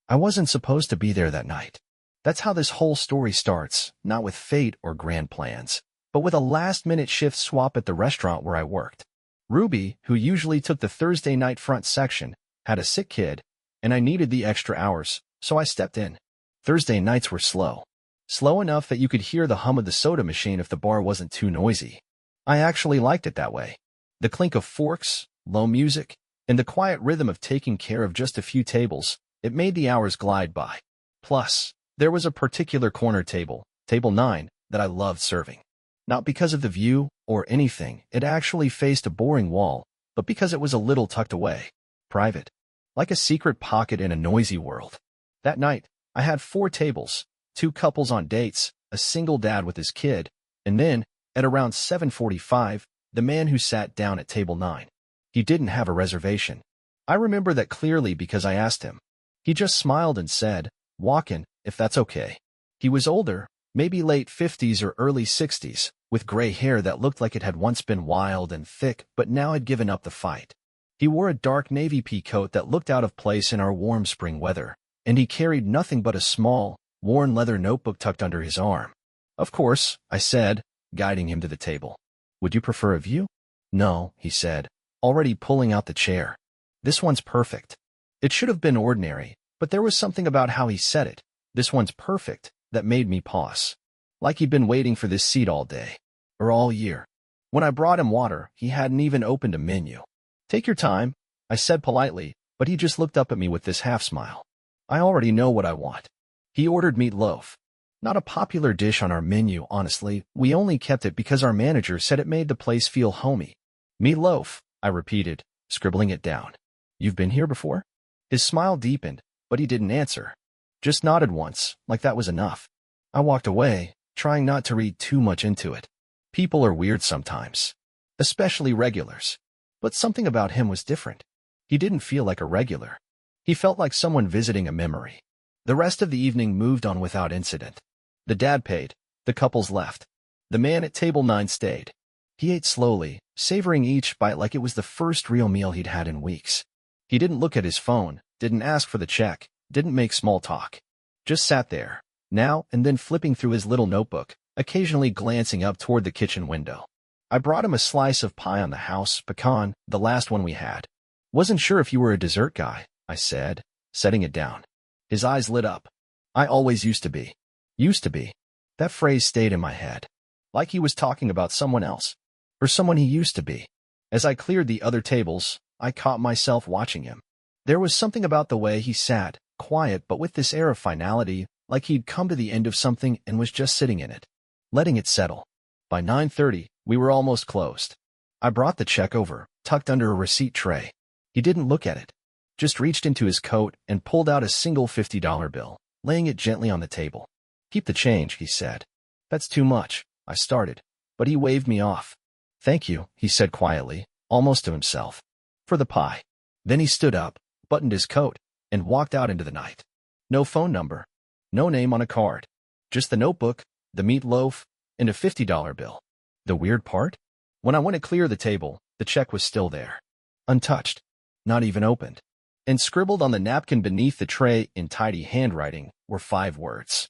I wasn't supposed to be there that night. That's how this whole story starts, not with fate or grand plans, but with a last-minute shift swap at the restaurant where I worked. Ruby, who usually took the Thursday night front section, had a sick kid, and I needed the extra hours, so I stepped in. Thursday nights were slow. Slow enough that you could hear the hum of the soda machine if the bar wasn't too noisy. I actually liked it that way. The clink of forks, low music, and the quiet rhythm of taking care of just a few tables, it made the hours glide by. Plus, there was a particular corner table, table 9, that I loved serving. Not because of the view or anything, it actually faced a boring wall, but because it was a little tucked away, private, like a secret pocket in a noisy world. That night, I had 4 tables, 2 couples on dates, a single dad with his kid, and then, at around 7:45, the man who sat down at table 9. He didn't have a reservation. I remember that clearly because I asked him. He just smiled and said, "Walk in, if that's okay." He was older, maybe late 50s or early 60s, with gray hair that looked like it had once been wild and thick but now had given up the fight. He wore a dark navy pea coat that looked out of place in our warm spring weather, and he carried nothing but a small, worn leather notebook tucked under his arm. "Of course," I said, guiding him to the table. "Would you prefer a view?" "No," he said, already pulling out the chair. "This one's perfect." It should have been ordinary, but there was something about how he said it, "This one's perfect," that made me pause. Like he'd been waiting for this seat all day. Or all year. When I brought him water, he hadn't even opened a menu. "Take your time," I said politely, but he just looked up at me with this half-smile. "I already know what I want." He ordered meatloaf. Not a popular dish on our menu, honestly. We only kept it because our manager said it made the place feel homey. "Meatloaf," I repeated, scribbling it down. "You've been here before?" His smile deepened, but he didn't answer. Just nodded once, like that was enough. I walked away, trying not to read too much into it. People are weird sometimes. Especially regulars. But something about him was different. He didn't feel like a regular. He felt like someone visiting a memory. The rest of the evening moved on without incident. The dad paid. The couples left. The man at table 9 stayed. He ate slowly, savoring each bite like it was the first real meal he'd had in weeks. He didn't look at his phone, didn't ask for the check, didn't make small talk. Just sat there, now and then flipping through his little notebook, occasionally glancing up toward the kitchen window. I brought him a slice of pie on the house, pecan, the last one we had. "Wasn't sure if you were a dessert guy," I said, setting it down. His eyes lit up. "I always used to be." Used to be. That phrase stayed in my head. Like he was talking about someone else. Or someone he used to be. As I cleared the other tables, I caught myself watching him. There was something about the way he sat, quiet but with this air of finality, like he'd come to the end of something and was just sitting in it, letting it settle. By 9:30, we were almost closed. I brought the check over, tucked under a receipt tray. He didn't look at it, just reached into his coat and pulled out a single $50 bill, laying it gently on the table. "Keep the change," he said. "That's too much," I started, but he waved me off. "Thank you," he said quietly, almost to himself. "For the pie." Then he stood up, buttoned his coat, and walked out into the night. No phone number. No name on a card. Just the notebook, the meatloaf, and a $50 bill. The weird part? When I went to clear the table, the check was still there. Untouched. Not even opened. And scribbled on the napkin beneath the tray in tidy handwriting were 5 words.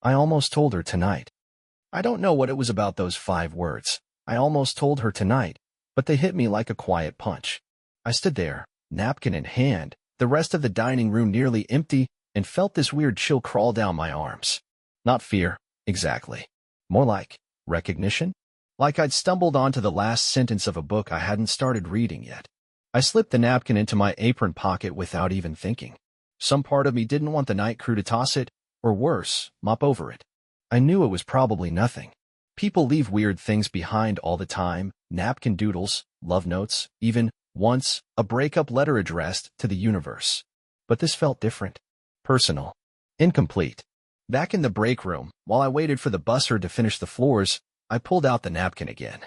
"I almost told her tonight." I don't know what it was about those 5 words. I almost told her tonight, but they hit me like a quiet punch. I stood there, napkin in hand, the rest of the dining room nearly empty, and felt this weird chill crawl down my arms. Not fear, exactly. More like recognition? Like I'd stumbled onto the last sentence of a book I hadn't started reading yet. I slipped the napkin into my apron pocket without even thinking. Some part of me didn't want the night crew to toss it, or worse, mop over it. I knew it was probably nothing. People leave weird things behind all the time, napkin doodles, love notes, even, once, a breakup letter addressed to the universe. But this felt different. Personal. Incomplete. Back in the break room, while I waited for the busser to finish the floors, I pulled out the napkin again.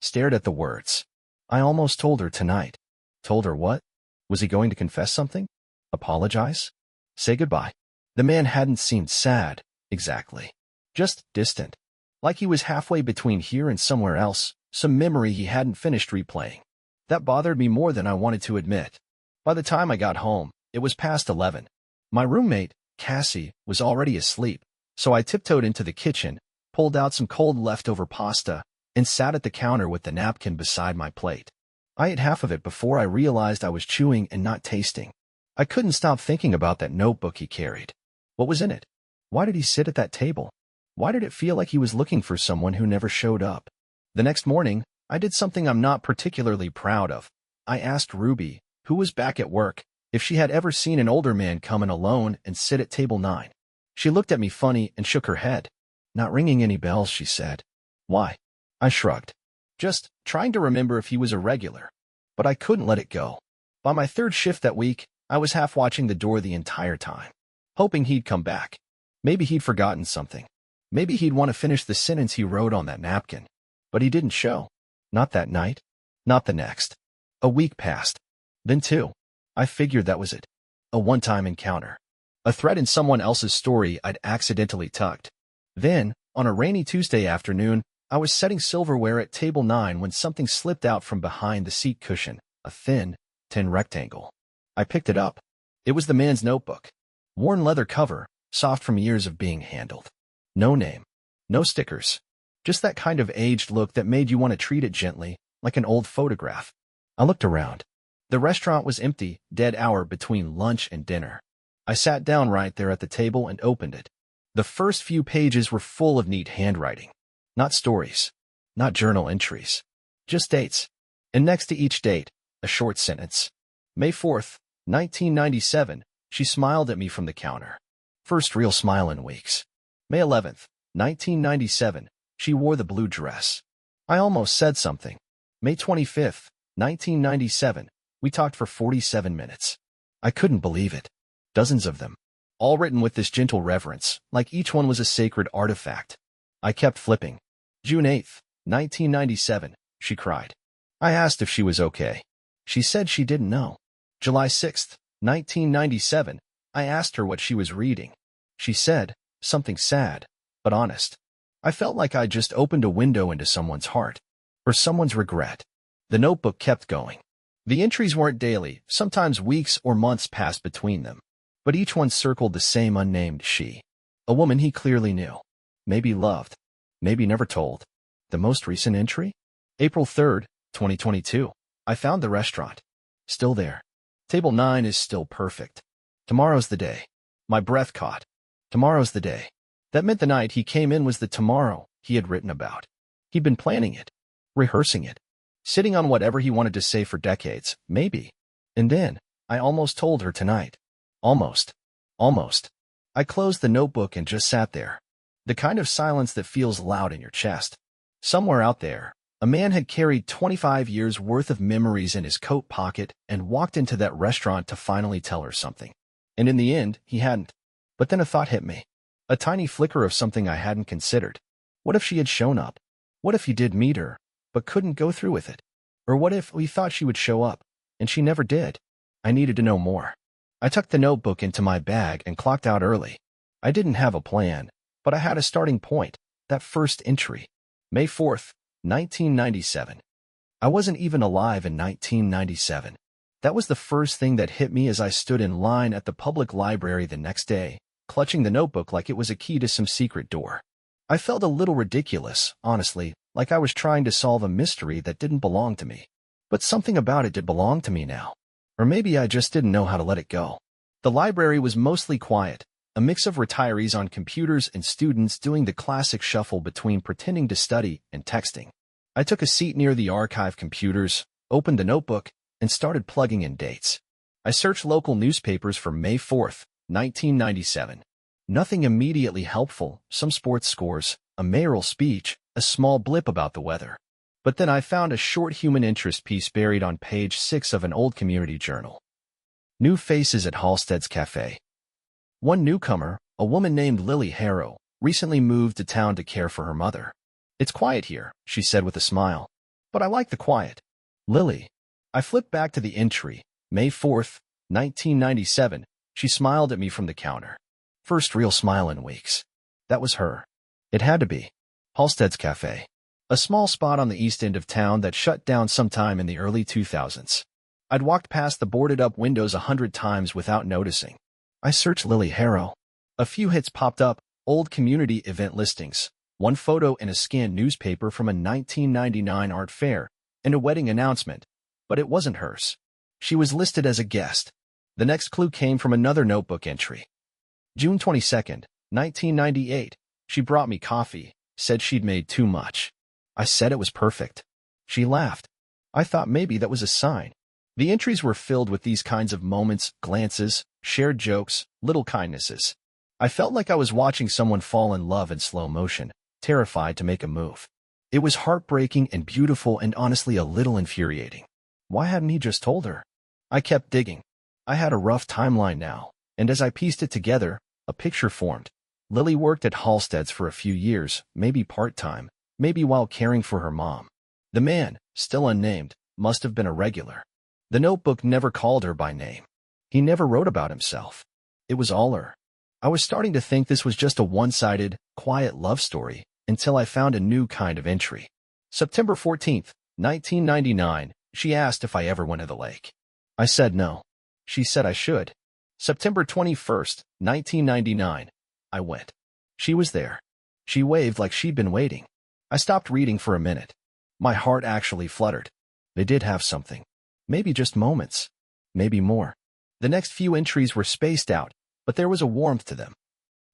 Stared at the words. I almost told her tonight. Told her what? Was he going to confess something? Apologize? Say goodbye? The man hadn't seemed sad, exactly. Just distant. Like he was halfway between here and somewhere else, some memory he hadn't finished replaying. That bothered me more than I wanted to admit. By the time I got home, it was past 11. My roommate, Cassie, was already asleep, so I tiptoed into the kitchen, pulled out some cold leftover pasta, and sat at the counter with the napkin beside my plate. I ate half of it before I realized I was chewing and not tasting. I couldn't stop thinking about that notebook he carried. What was in it? Why did he sit at that table? Why did it feel like he was looking for someone who never showed up? The next morning, I did something I'm not particularly proud of. I asked Ruby, who was back at work, if she had ever seen an older man come in alone and sit at table 9. She looked at me funny and shook her head. Not ringing any bells, she said. Why? I shrugged. Just trying to remember if he was a regular. But I couldn't let it go. By my third shift that week, I was half watching the door the entire time, hoping he'd come back. Maybe he'd forgotten something. Maybe he'd want to finish the sentence he wrote on that napkin. But he didn't show. Not that night. Not the next. A week passed. Then 2. I figured that was it. A one-time encounter. A thread in someone else's story I'd accidentally tucked. Then, on a rainy Tuesday afternoon, I was setting silverware at table 9 when something slipped out from behind the seat cushion, a thin, tin rectangle. I picked it up. It was the man's notebook. Worn leather cover, soft from years of being handled. No name. No stickers. Just that kind of aged look that made you want to treat it gently, like an old photograph. I looked around. The restaurant was empty, dead hour between lunch and dinner. I sat down right there at the table and opened it. The first few pages were full of neat handwriting. Not stories. Not journal entries. Just dates. And next to each date, a short sentence. May 4th, 1997, she smiled at me from the counter. First real smile in weeks. May 11th, 1997, she wore the blue dress. I almost said something. May 25th, 1997, we talked for 47 minutes. I couldn't believe it. Dozens of them. All written with this gentle reverence, like each one was a sacred artifact. I kept flipping. June 8th, 1997, she cried. I asked if she was okay. She said she didn't know. July 6th, 1997, I asked her what she was reading. She said, something sad, but honest. I felt like I just opened a window into someone's heart. Or someone's regret. The notebook kept going. The entries weren't daily, sometimes weeks or months passed between them. But each one circled the same unnamed she. A woman he clearly knew. Maybe loved. Maybe never told. The most recent entry? April 3rd, 2022. I found the restaurant. Still there. Table 9 is still perfect. Tomorrow's the day. My breath caught. Tomorrow's the day. That meant the night he came in was the tomorrow he had written about. He'd been planning it. Rehearsing it. Sitting on whatever he wanted to say for decades, maybe. And then, I almost told her tonight. Almost. Almost. I closed the notebook and just sat there. The kind of silence that feels loud in your chest. Somewhere out there, a man had carried 25 years' worth of memories in his coat pocket and walked into that restaurant to finally tell her something. And in the end, he hadn't. But then a thought hit me. A tiny flicker of something I hadn't considered. What if she had shown up? What if he did meet her, but couldn't go through with it? Or what if we thought she would show up, and she never did? I needed to know more. I tucked the notebook into my bag and clocked out early. I didn't have a plan, but I had a starting point, that first entry. May 4th, 1997. I wasn't even alive in 1997. That was the first thing that hit me as I stood in line at the public library the next day, clutching the notebook like it was a key to some secret door. I felt a little ridiculous, honestly, like I was trying to solve a mystery that didn't belong to me. But something about it did belong to me now. Or maybe I just didn't know how to let it go. The library was mostly quiet, a mix of retirees on computers and students doing the classic shuffle between pretending to study and texting. I took a seat near the archive computers, opened the notebook, and started plugging in dates. I searched local newspapers for May 4th, 1997. Nothing immediately helpful, some sports scores, a mayoral speech, a small blip about the weather. But then I found a short human interest piece buried on page 6 of an old community journal. New faces at Halstead's Cafe. One newcomer, a woman named Lily Harrow, recently moved to town to care for her mother. It's quiet here, she said with a smile. But I like the quiet. Lily. I flipped back to the entry, May 4th, 1997. She smiled at me from the counter. First real smile in weeks. That was her. It had to be. Halstead's Cafe. A small spot on the east end of town that shut down sometime in the early 2000s. I'd walked past the boarded-up windows 100 times without noticing. I searched Lily Harrow. A few hits popped up, old community event listings, one photo in a scanned newspaper from a 1999 art fair, and a wedding announcement, but it wasn't hers. She was listed as a guest. The next clue came from another notebook entry. June 22nd, 1998. She brought me coffee, said she'd made too much. I said it was perfect. She laughed. I thought maybe that was a sign. The entries were filled with these kinds of moments, glances, shared jokes, little kindnesses. I felt like I was watching someone fall in love in slow motion, terrified to make a move. It was heartbreaking and beautiful and honestly a little infuriating. Why hadn't he just told her? I kept digging. I had a rough timeline now, and as I pieced it together, a picture formed. Lily worked at Halstead's for a few years, maybe part-time, maybe while caring for her mom. The man, still unnamed, must have been a regular. The notebook never called her by name. He never wrote about himself. It was all her. I was starting to think this was just a one-sided, quiet love story until I found a new kind of entry. September 14th, 1999, she asked if I ever went to the lake. I said no. She said I should. September 21st, 1999, I went. She was there. She waved like she'd been waiting. I stopped reading for a minute. My heart actually fluttered. They did have something. Maybe just moments. Maybe more. The next few entries were spaced out, but there was a warmth to them.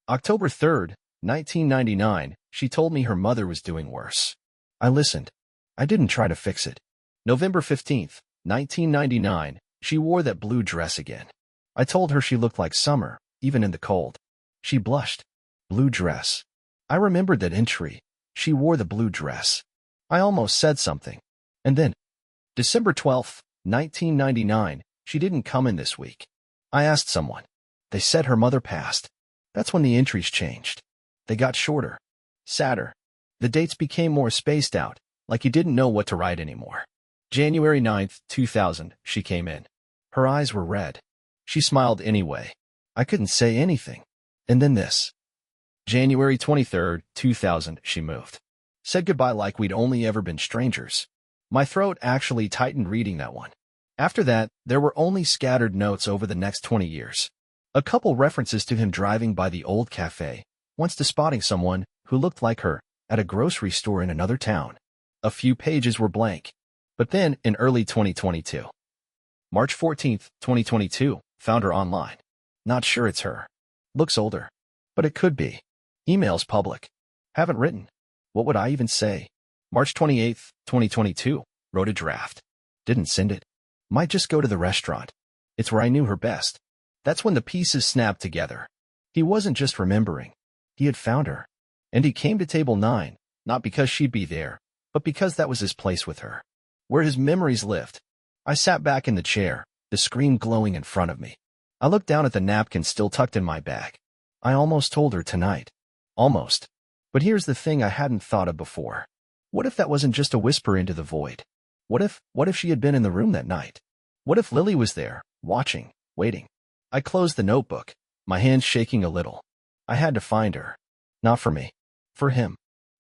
October 3rd, 1999, she told me her mother was doing worse. I listened. I didn't try to fix it. November 15th, 1999, she wore that blue dress again. I told her she looked like summer, even in the cold. She blushed. Blue dress. I remembered that entry. She wore the blue dress. I almost said something. And then, December 12th, 1999, she didn't come in this week. I asked someone. They said her mother passed. That's when the entries changed. They got shorter. Sadder. The dates became more spaced out, like you didn't know what to write anymore. January 9th, 2000, she came in. Her eyes were red. She smiled anyway. I couldn't say anything. And then this. January 23rd, 2000, she moved. Said goodbye like we'd only ever been strangers. My throat actually tightened reading that one. After that, there were only scattered notes over the next 20 years. A couple references to him driving by the old cafe, once to spotting someone who looked like her at a grocery store in another town. A few pages were blank. But then, in early 2022. March 14th, 2022, found her online. Not sure it's her. Looks older. But it could be. Email's public. Haven't written. What would I even say? March 28th, 2022, wrote a draft. Didn't send it. Might just go to the restaurant. It's where I knew her best. That's when the pieces snapped together. He wasn't just remembering. He had found her. And he came to table 9, not because she'd be there, but because that was his place with her. Where his memories lived. I sat back in the chair, the screen glowing in front of me. I looked down at the napkin still tucked in my bag. I almost told her tonight. Almost. But here's the thing I hadn't thought of before. What if that wasn't just a whisper into the void? What if she had been in the room that night? What if Lily was there, watching, waiting? I closed the notebook, my hands shaking a little. I had to find her. Not for me. For him.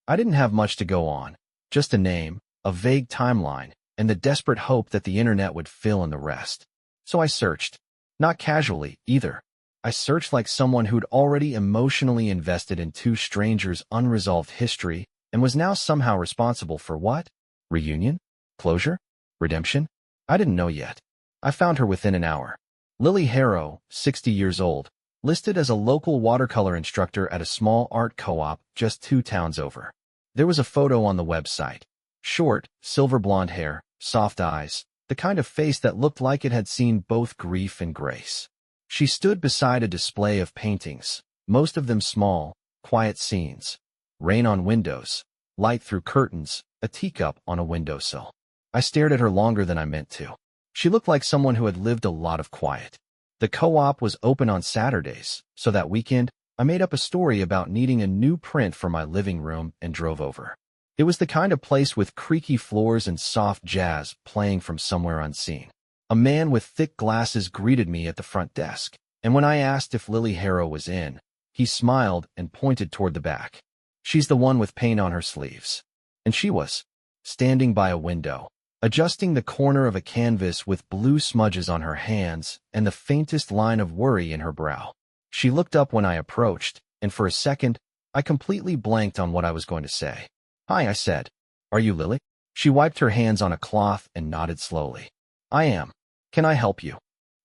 I didn't have much to go on. Just a name, a vague timeline, and the desperate hope that the internet would fill in the rest. So I searched. Not casually, either. I searched like someone who'd already emotionally invested in two strangers' unresolved history and was now somehow responsible for what? Reunion? Closure? Redemption? I didn't know yet. I found her within an hour. Lily Harrow, 60 years old, listed as a local watercolor instructor at a small art co-op just 2 towns over. There was a photo on the website. Short, silver blonde hair, soft eyes, the kind of face that looked like it had seen both grief and grace. She stood beside a display of paintings, most of them small, quiet scenes. Rain on windows, light through curtains, a teacup on a windowsill. I stared at her longer than I meant to. She looked like someone who had lived a lot of quiet. The co-op was open on Saturdays, so that weekend, I made up a story about needing a new print for my living room and drove over. It was the kind of place with creaky floors and soft jazz playing from somewhere unseen. A man with thick glasses greeted me at the front desk, and when I asked if Lily Harrow was in, he smiled and pointed toward the back. She's the one with paint on her sleeves. And she was, standing by a window, adjusting the corner of a canvas with blue smudges on her hands and the faintest line of worry in her brow. She looked up when I approached, and for a second, I completely blanked on what I was going to say. "Hi," I said. "Are you Lily?" She wiped her hands on a cloth and nodded slowly. "I am. Can I help you?"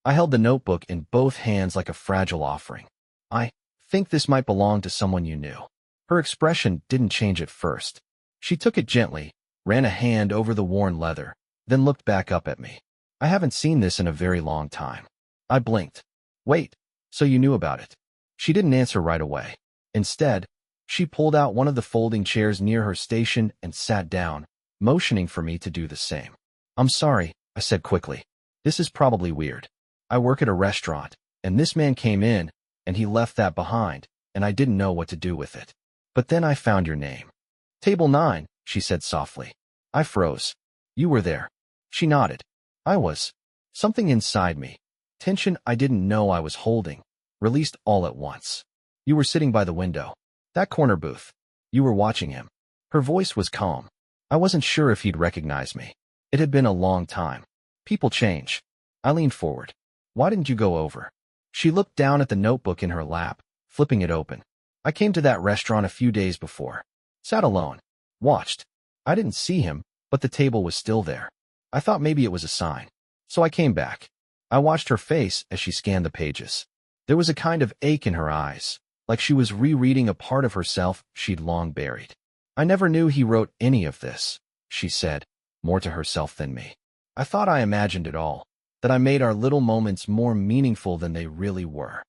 I held the notebook in both hands like a fragile offering. "I think this might belong to someone you knew." Her expression didn't change at first. She took it gently, ran a hand over the worn leather, then looked back up at me. "I haven't seen this in a very long time." I blinked. "Wait, so you knew about it?" She didn't answer right away. Instead, she pulled out one of the folding chairs near her station and sat down, motioning for me to do the same. "I'm sorry," I said quickly. "This is probably weird. I work at a restaurant, and this man came in, and he left that behind, and I didn't know what to do with it. But then I found your name." "Table 9, she said softly. I froze. "You were there." She nodded. I was. Something inside me, tension I didn't know I was holding, released all at once. "You were sitting by the window. That corner booth. You were watching him." Her voice was calm. I wasn't sure if he'd recognize me. It had been a long time. People change. I leaned forward. "Why didn't you go over?" She looked down at the notebook in her lap, flipping it open. "I came to that restaurant a few days before. Sat alone. Watched. I didn't see him, but the table was still there. I thought maybe it was a sign. So I came back." I watched her face as she scanned the pages. There was a kind of ache in her eyes, like she was rereading a part of herself she'd long buried. "I never knew he wrote any of this," she said, more to herself than me. "I thought I imagined it all, that I made our little moments more meaningful than they really were."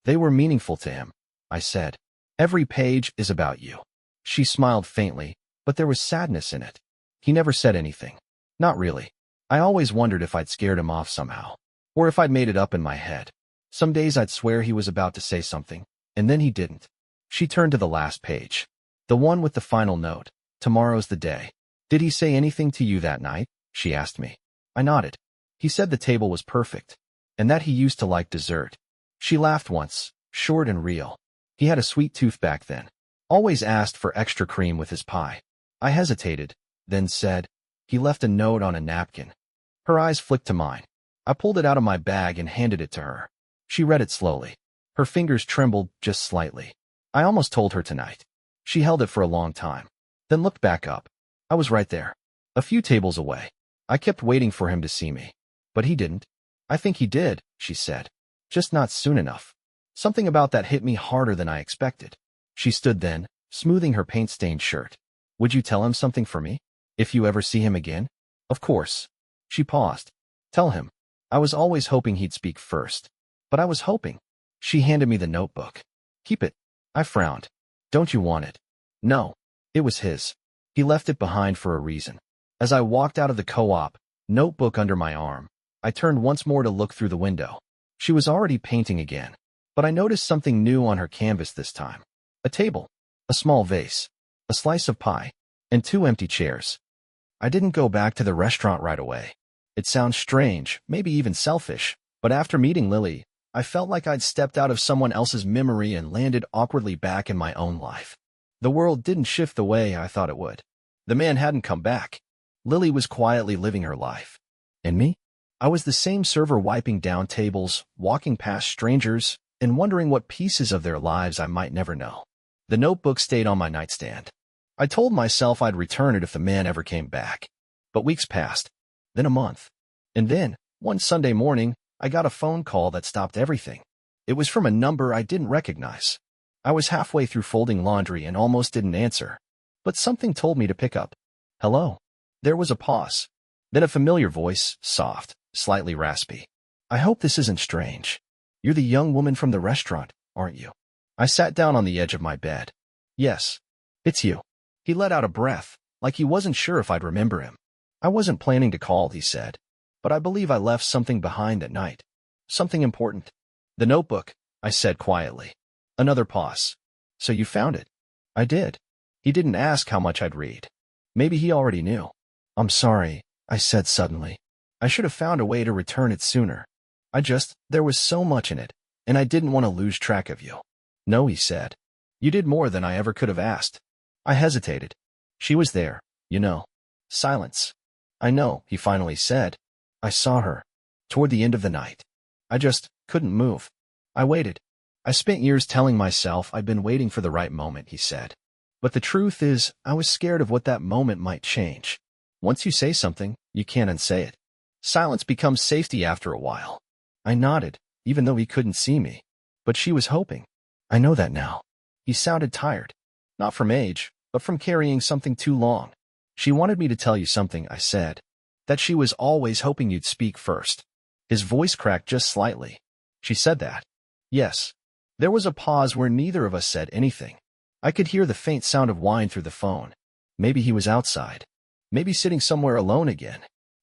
"They were meaningful to him," I said. "Every page is about you." She smiled faintly, but there was sadness in it. "He never said anything." "Not really. I always wondered if I'd scared him off somehow, or if I'd made it up in my head. Some days I'd swear he was about to say something, and then he didn't." She turned to the last page. "The one with the final note. Tomorrow's the day." "Did he say anything to you that night?" she asked me. I nodded. "He said the table was perfect, and that he used to like dessert." She laughed once, short and real. "He had a sweet tooth back then. Always asked for extra cream with his pie." I hesitated, then said, "He left a note on a napkin." Her eyes flicked to mine. I pulled it out of my bag and handed it to her. She read it slowly. Her fingers trembled just slightly. I almost told her tonight. She held it for a long time, then looked back up. I was right there, a few tables away. I kept waiting for him to see me, but he didn't. "I think he did," she said. "Just not soon enough." Something about that hit me harder than I expected. She stood then, smoothing her paint-stained shirt. "Would you tell him something for me? If you ever see him again?" "Of course." She paused. "Tell him. I was always hoping he'd speak first. But I was hoping." She handed me the notebook. "Keep it." I frowned. "Don't you want it?" "No. It was his. He left it behind for a reason." As I walked out of the co-op, notebook under my arm, I turned once more to look through the window. She was already painting again, but I noticed something new on her canvas this time. A table, a small vase, a slice of pie, and 2 empty chairs. I didn't go back to the restaurant right away. It sounds strange, maybe even selfish, but after meeting Lily, I felt like I'd stepped out of someone else's memory and landed awkwardly back in my own life. The world didn't shift the way I thought it would. The man hadn't come back. Lily was quietly living her life. And me? I was the same server wiping down tables, walking past strangers, and wondering what pieces of their lives I might never know. The notebook stayed on my nightstand. I told myself I'd return it if the man ever came back. But weeks passed, then a month. And then, one Sunday morning, I got a phone call that stopped everything. It was from a number I didn't recognize. I was halfway through folding laundry and almost didn't answer. But something told me to pick up. "Hello?" There was a pause. Then a familiar voice, soft, slightly raspy. "I hope this isn't strange. You're the young woman from the restaurant, aren't you?" I sat down on the edge of my bed. "Yes, it's you." He let out a breath, like he wasn't sure if I'd remember him. "I wasn't planning to call," he said, "but I believe I left something behind that night. Something important." "The notebook," I said quietly. Another pause. "So you found it?" I did. He didn't ask how much I'd read. Maybe he already knew. "I'm sorry," I said suddenly. "I should have found a way to return it sooner. There was so much in it, and I didn't want to lose track of you." "No," he said. "You did more than I ever could have asked." I hesitated. "She was there, you know." Silence. "I know," he finally said. "I saw her. Toward the end of the night. I just couldn't move. I waited. I spent years telling myself I'd been waiting for the right moment, he said. But the truth is, I was scared of what that moment might change. Once you say something, you can't unsay it. Silence becomes safety after a while. I nodded, even though he couldn't see me. But she was hoping. I know that now. He sounded tired. Not from age, but from carrying something too long. She wanted me to tell you something, I said. That she was always hoping you'd speak first. His voice cracked just slightly. She said that. Yes. There was a pause where neither of us said anything. I could hear the faint sound of wine through the phone. Maybe he was outside. Maybe sitting somewhere alone again.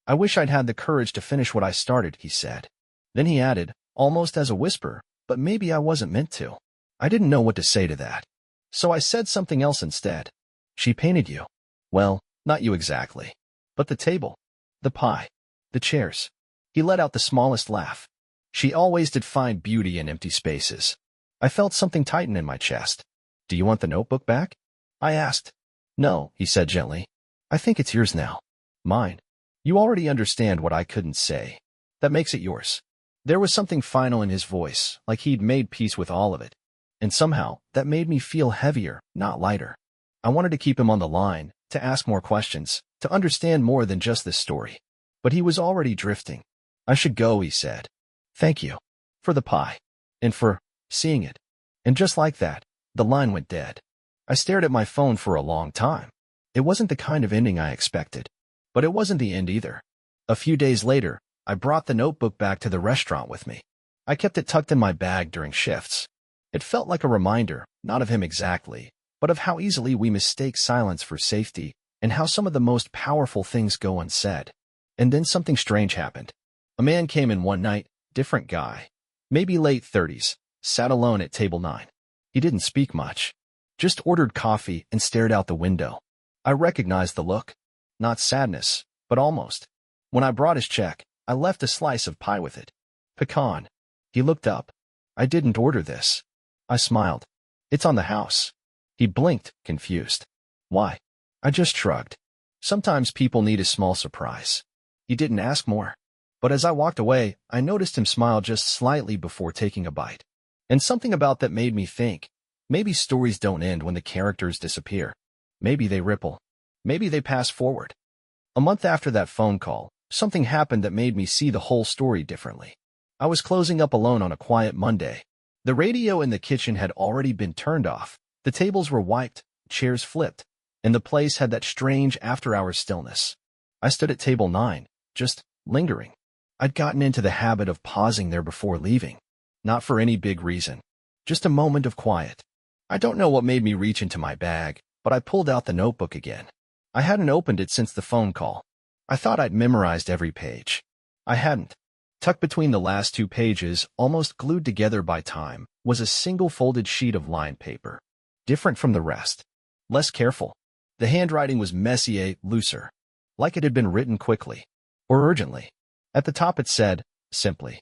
I wish I'd had the courage to finish what I started, he said. Then he added, almost as a whisper, but maybe I wasn't meant to. I didn't know what to say to that. So I said something else instead. She painted you. Well, not you exactly. But the table. The pie. The chairs. He let out the smallest laugh. She always did find beauty in empty spaces. I felt something tighten in my chest. Do you want the notebook back? I asked. No, he said gently. I think it's yours now. Mine. You already understand what I couldn't say. That makes it yours. There was something final in his voice, like he'd made peace with all of it. And somehow, that made me feel heavier, not lighter. I wanted to keep him on the line, to ask more questions, to understand more than just this story. But he was already drifting. I should go, he said. Thank you. For the pie. And for seeing it. And just like that, the line went dead. I stared at my phone for a long time. It wasn't the kind of ending I expected. But it wasn't the end either. A few days later, I brought the notebook back to the restaurant with me. I kept it tucked in my bag during shifts. It felt like a reminder, not of him exactly, but of how easily we mistake silence for safety, and how some of the most powerful things go unsaid. And then something strange happened. A man came in one night, different guy, maybe late 30s, sat alone at table 9. He didn't speak much, just ordered coffee and stared out the window. I recognized the look. Not sadness, but almost. When I brought his check, I left a slice of pie with it. Pecan. He looked up. I didn't order this. I smiled. It's on the house. He blinked, confused. Why? I just shrugged. Sometimes people need a small surprise. He didn't ask more. But as I walked away, I noticed him smile just slightly before taking a bite. And something about that made me think, maybe stories don't end when the characters disappear. Maybe they ripple. Maybe they pass forward. A month after that phone call, something happened that made me see the whole story differently. I was closing up alone on a quiet Monday. The radio in the kitchen had already been turned off. The tables were wiped, chairs flipped, and the place had that strange after-hours stillness. I stood at table 9, just lingering. I'd gotten into the habit of pausing there before leaving. Not for any big reason. Just a moment of quiet. I don't know what made me reach into my bag, but I pulled out the notebook again. I hadn't opened it since the phone call. I thought I'd memorized every page. I hadn't. Tucked between the last 2 pages, almost glued together by time, was a single folded sheet of lined paper. Different from the rest. Less careful. The handwriting was messier, looser. Like it had been written quickly. Or urgently. At the top it said, simply,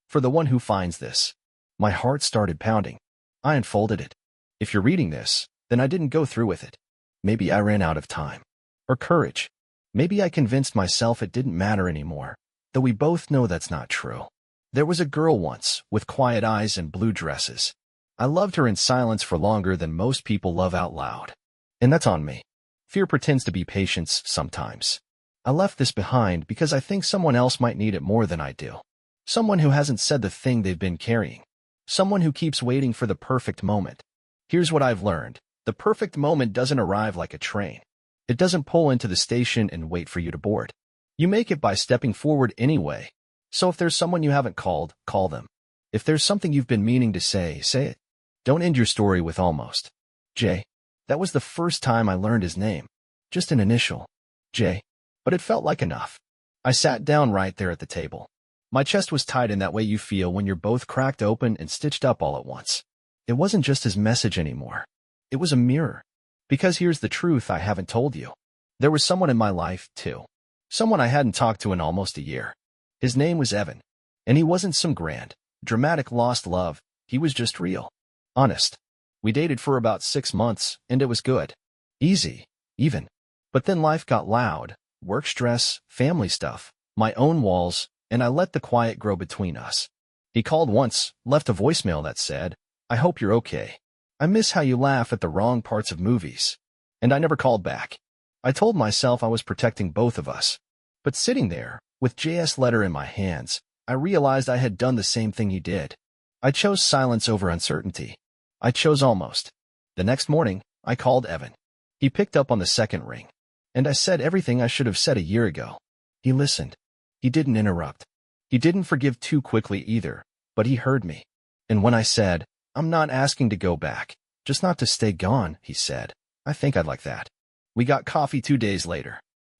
for the one who finds this. My heart started pounding. I unfolded it. If you're reading this, then I didn't go through with it. Maybe I ran out of time. Or courage. Maybe I convinced myself it didn't matter anymore, though we both know that's not true. There was a girl once, with quiet eyes and blue dresses. I loved her in silence for longer than most people love out loud. And that's on me. Fear pretends to be patience sometimes. I left this behind because I think someone else might need it more than I do. Someone who hasn't said the thing they've been carrying. Someone who keeps waiting for the perfect moment. Here's what I've learned. The perfect moment doesn't arrive like a train. It doesn't pull into the station and wait for you to board. You make it by stepping forward anyway. So if there's someone you haven't called, call them. If there's something you've been meaning to say, say it. Don't end your story with almost. J. That was the first time I learned his name. Just an initial. J. But it felt like enough. I sat down right there at the table. My chest was tight in that way you feel when you're both cracked open and stitched up all at once. It wasn't just his message anymore. It was a mirror. Because here's the truth I haven't told you. There was someone in my life, too. Someone I hadn't talked to in almost a year. His name was Evan. And he wasn't some grand, dramatic lost love. He was just real. Honest. We dated for about 6 months, and it was good. Easy. Even. But then life got loud. Work stress, family stuff, my own walls, and I let the quiet grow between us. He called once, left a voicemail that said, I hope you're okay. I miss how you laugh at the wrong parts of movies. And I never called back. I told myself I was protecting both of us. But sitting there, with JS' letter in my hands, I realized I had done the same thing he did. I chose silence over uncertainty. I chose almost. The next morning, I called Evan. He picked up on the second ring. And I said everything I should have said a year ago. He listened. He didn't interrupt. He didn't forgive too quickly either, but he heard me. And when I said, I'm not asking to go back, just not to stay gone, he said, I think I'd like that. We got coffee 2 days later.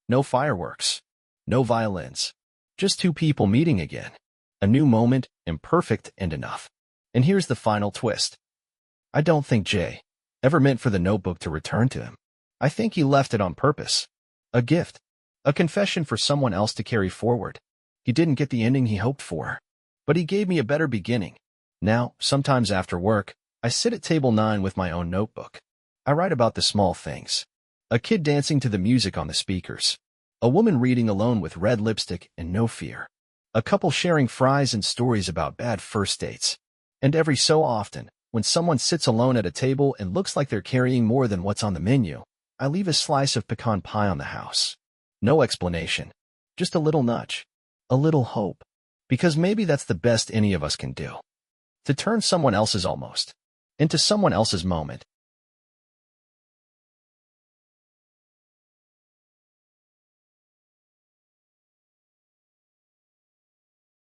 No fireworks. No violins. Just two people meeting again. A new moment, imperfect and enough. And here's the final twist. I don't think Jay ever meant for the notebook to return to him. I think he left it on purpose. A gift. A confession for someone else to carry forward. He didn't get the ending he hoped for. But he gave me a better beginning. Now, sometimes after work, I sit at table 9 with my own notebook. I write about the small things. A kid dancing to the music on the speakers. A woman reading alone with red lipstick and no fear. A couple sharing fries and stories about bad first dates. And every so often, when someone sits alone at a table and looks like they're carrying more than what's on the menu, I leave a slice of pecan pie on the house. No explanation. Just a little nudge. A little hope. Because maybe that's the best any of us can do. To turn someone else's almost into someone else's moment.